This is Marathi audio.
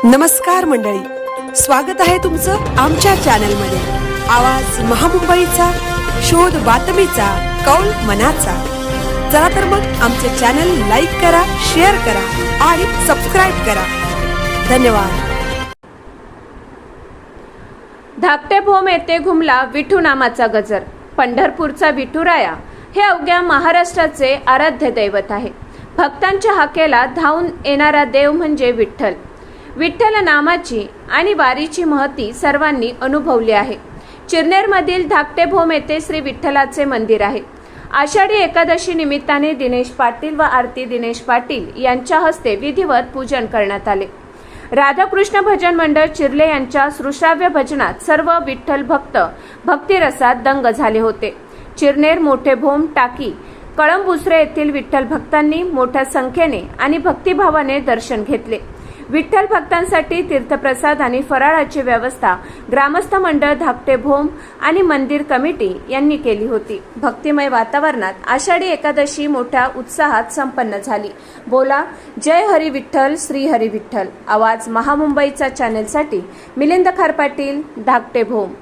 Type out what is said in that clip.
नमस्कार मंडळी, स्वागत आहे तुमचं आमच्या चॅनलमध्ये। आवाज महामुंबईचा, शोध बातमीचा, कौल मनाचा। चला तर मग आमचे चॅनल लाईक करा, शेअर करा आणि सबस्क्राइब करा। धन्यवाद। धाकटे भोम येथे घुमला विठू नामाचा गजर। पंढरपूरचा विठुराया हे अवघ्या महाराष्ट्राचे आराध्य दैवत आहे। भक्तांच्या हाकेला धावून येणारा देव म्हणजे विठ्ठल। विठ्ठल नामाची आणि वारीची महती सर्वांनी अनुभवली आहे। चिरनेरमधील धाकटे भोम येथे श्री विठ्ठलाचे मंदिर आहे। आषाढी एकादशी निमित्ताने दिनेश पाटील व आरती दिनेश पाटील यांच्या हस्ते विधिवत पूजन करण्यात आले। राधाकृष्ण भजन मंडळ चिर्ले यांच्या श्रुश्राव्य भजनात सर्व विठ्ठल भक्त भक्तिरसात दंग झाले होते। चिरनेर, मोठे भोम, टाकी, कळंबुसरे येथील विठ्ठल भक्तांनी मोठ्या संख्येने आणि भक्तिभावाने दर्शन घेतले। विठ्ठल भक्तांसाठी तीर्थप्रसाद आणि फराळाची व्यवस्था ग्रामस्थ मंडळ धाकटे भोम आणि मंदिर कमिटी यांनी केली होती। भक्तिमय वातावरणात आषाढी एकादशी मोठ्या उत्साहात संपन्न झाली। बोला जय हरी विठ्ठल, श्री हरी विठ्ठल। आवाज महामुंबईचा चॅनलसाठी मिलिंद खारपाटील, धाकटे भोम।